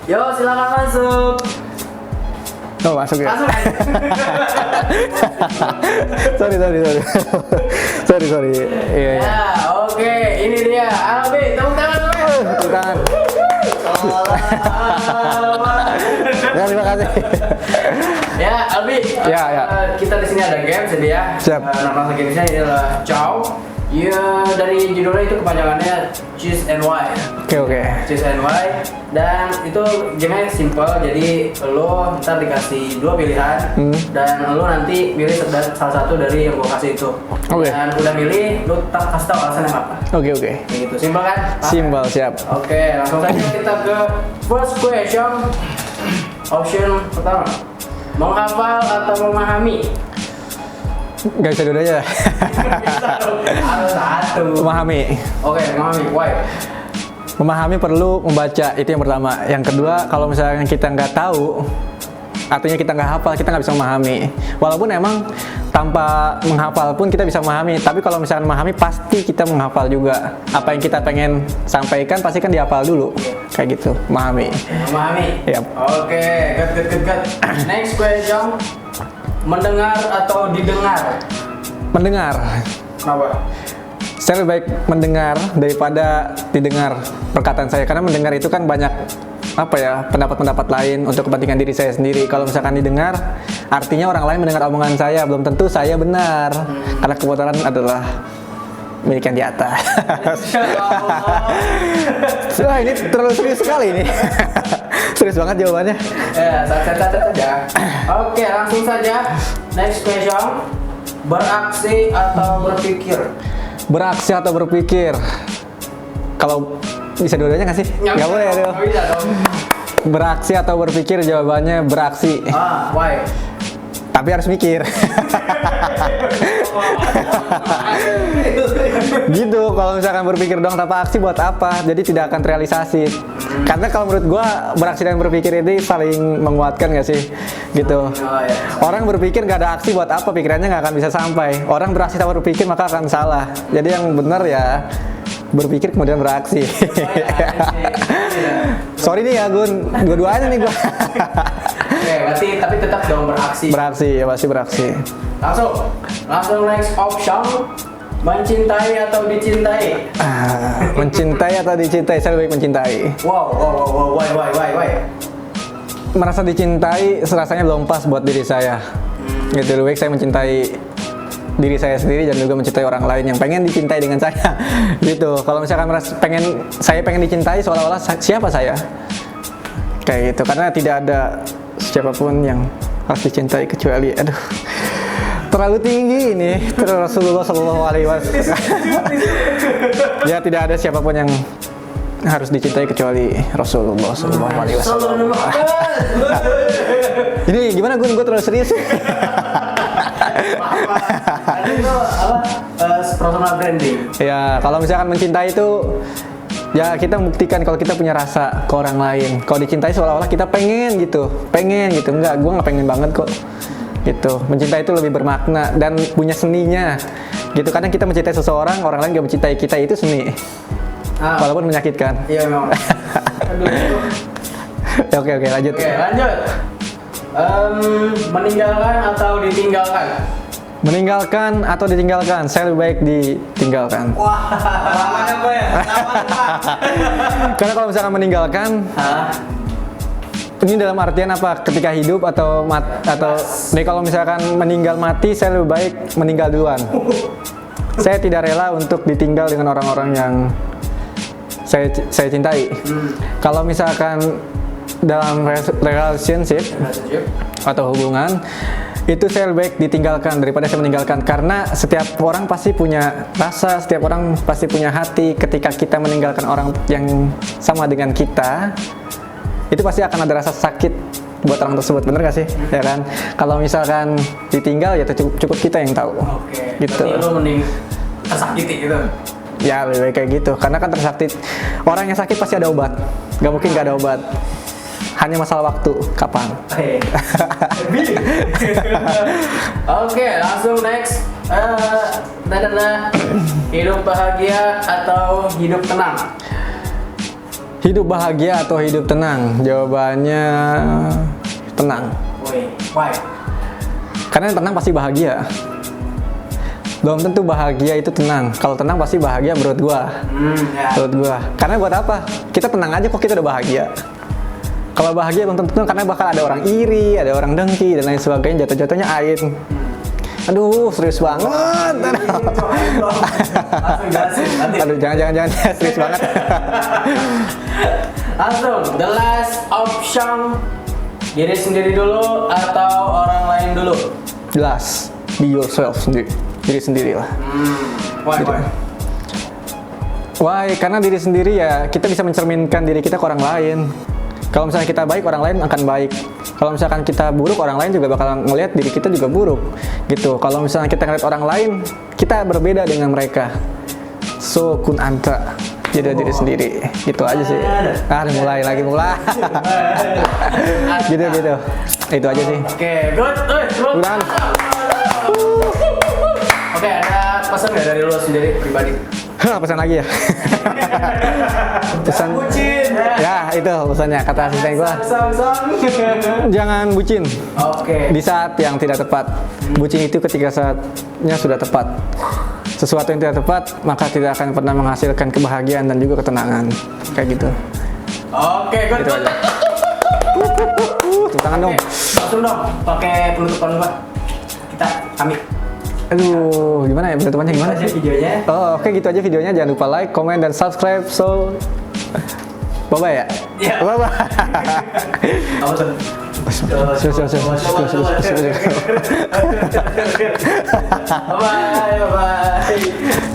Yo, silakan masuk. Oh, masuk ya? Masuk. sorry. Iya. Ya, oke. Ini dia. Albi, tepuk tangan dulu. Tepuk tangan. Ya, terima kasih. Ya, Albi. Ya. Kita di sini ada game sedia. Siap. Nama gamesnya ini adalah Chow. Ya, dari judulnya itu kepanjangannya Choose and Why. Oke. Choose and Why. Dan itu gamenya simple, jadi lo ntar dikasih dua pilihan dan lo nanti pilih salah satu dari yang gue kasih itu. Oke. Dan udah milih, lo kasih tau alasannya apa. Oke. Kayak gitu, simple kan? Simpel, siap. Oke, langsung saja kita ke first question. Option pertama, menghafal atau memahami? Gak bisa dua-duanya. Harus satu. Memahami. Oke, memahami. Why? Memahami perlu membaca, itu yang pertama. Yang kedua, kalau misalnya kita nggak tahu, artinya kita nggak hafal, kita nggak bisa memahami. Walaupun emang tanpa menghafal pun kita bisa memahami, tapi kalau misalnya memahami pasti kita menghafal juga. Apa yang kita pengen sampaikan pasti kan dihafal dulu. Kayak gitu, memahami. Memahami. Yap. Oke, good. Next question. Mendengar atau didengar? Mendengar. Kenapa? Saya lebih baik mendengar daripada didengar perkataan saya, karena mendengar itu kan banyak pendapat-pendapat lain untuk kepentingan diri saya sendiri. Kalau misalkan didengar, artinya orang lain mendengar omongan saya, belum tentu saya benar, karena kebenaran adalah milik yang di atas. Wah, ini terlalu serius sekali ini. Serius banget jawabannya. Ya, catat saja. Oke, langsung saja. Next question. Beraksi atau berpikir? Beraksi atau berpikir? Kalau bisa dua-duanya nggak sih? Nggak boleh ya, Del? Nggak bisa dong. Beraksi atau berpikir, jawabannya beraksi. Why? Tapi harus mikir. Gitu, kalau misalkan berpikir dong tanpa aksi buat apa? Jadi tidak akan terrealisasi. Karena kalau menurut gua beraksi dan berpikir ini saling menguatkan nggak sih? Gitu. Orang berpikir nggak ada aksi buat apa? Pikirannya nggak akan bisa sampai. Orang beraksi tanpa berpikir maka akan salah. Jadi yang benar ya berpikir kemudian beraksi. Sorry nih ya Gun, dua-duanya nih gua. Oke, berarti tapi tetap dong beraksi. Beraksi ya, pasti beraksi. Langsung next option. Mencintai atau dicintai? Mencintai atau dicintai? Saya lebih baik mencintai. Wow, why? Merasa dicintai rasanya belum pas buat diri saya. Gitu, lebih baik saya mencintai diri saya sendiri dan juga mencintai orang lain yang pengen dicintai dengan saya. Gitu. Kalau misalkan saya pengen dicintai seolah-olah siapa saya? Kayak gitu. Karena tidak ada siapapun yang harus dicintai kecuali terlalu tinggi ini Rasulullah SAW. Ya, tidak ada siapapun yang harus dicintai kecuali Rasulullah SAW. Ini gimana Gun? Gue terlalu serius. Itu apa? Personal branding. Ya, kalau misalkan mencintai itu ya kita buktikan kalau kita punya rasa ke orang lain. Kalau dicintai seolah-olah kita pengen gitu. Enggak, gue nggak pengen banget kok. Gitu. Mencintai itu lebih bermakna dan punya seninya. Gitu. Kadang kita mencintai seseorang, orang lain gak mencintai kita, itu seni. Walaupun menyakitkan. Iya memang. Oke, lanjut. Oke, lanjut. Meninggalkan atau ditinggalkan? Meninggalkan atau ditinggalkan? Saya lebih baik ditinggalkan. Wah, lama apa ya? Karena kalau misalkan meninggalkan, ini dalam artian apa? Ketika hidup atau nih kalau misalkan meninggal mati, saya lebih baik meninggal duluan. Saya tidak rela untuk ditinggal dengan orang-orang yang saya cintai. Kalau misalkan dalam relationship atau hubungan, itu saya lebih baik ditinggalkan daripada saya meninggalkan. Karena setiap orang pasti punya rasa, setiap orang pasti punya hati. Ketika kita meninggalkan orang yang sama dengan kita, itu pasti akan ada rasa sakit buat orang tersebut, bener gak sih? Ya kan? Kalau misalkan ditinggal ya cukup kita yang tahu. Oke. Gitu. Berarti lo mending tersakiti gitu. Ya lebih baik kayak gitu. Karena kan tersakit, orang yang sakit pasti ada obat. Gak mungkin gak ada obat. Hanya masalah waktu, kapan? Oke, langsung next. Hidup bahagia atau hidup tenang? Hidup bahagia atau hidup tenang? Jawabannya tenang. Woi, why? Karena yang tenang pasti bahagia. Belum tentu bahagia itu tenang. Kalau tenang pasti bahagia menurut gua. Ya. Menurut gua. Karena buat apa? Kita tenang aja kok kita udah bahagia. Kalau bahagia belum tentu tenang, karena bakal ada orang iri, ada orang dengki dan lain sebagainya. Jatuh-jatuhnya air. Aduh, serius banget. Langsung jelasin nanti. Aduh, jangan serius banget. Langsung, the last option. Diri sendiri dulu atau orang lain dulu? Jelas, be yourself sendiri. Diri sendiri lah. Why? Gitu. Why? Karena diri sendiri ya kita bisa mencerminkan diri kita ke orang lain. Kalau misalnya kita baik, orang lain akan baik. Kalau misalkan kita buruk, orang lain juga bakal ngelihat diri kita juga buruk. Gitu. Kalau misalnya kita ngeliat orang lain, kita berbeda dengan mereka. So kun anta. Jadi diri sendiri. Gitu aja sih. Mulai. gitu. Itu aja sih. Oke, good. Udahan. Oke, ada pesan nggak dari lo sendiri pribadi? Pesan lagi ya. Pesan. Bucin. Ya, itu pesannya kata asisten gua. Jangan bucin. Oke. Di saat yang tidak tepat. Bucin itu ketika saatnya sudah tepat. Sesuatu yang tidak tepat, maka tidak akan pernah menghasilkan kebahagiaan dan juga ketenangan. Kayak gitu. Oke, good. Gitu aja. Tepuk tangan dong. Langsung dong, pakai penutupan lupa. Kita pamit. Aduh, gimana ya penutupannya gimana Aja sih? videonya. Oh, oke gitu aja videonya. Jangan lupa like, comment, dan subscribe. So, bye-bye ya? Iya. Bye-bye. Apa tuh? Bye.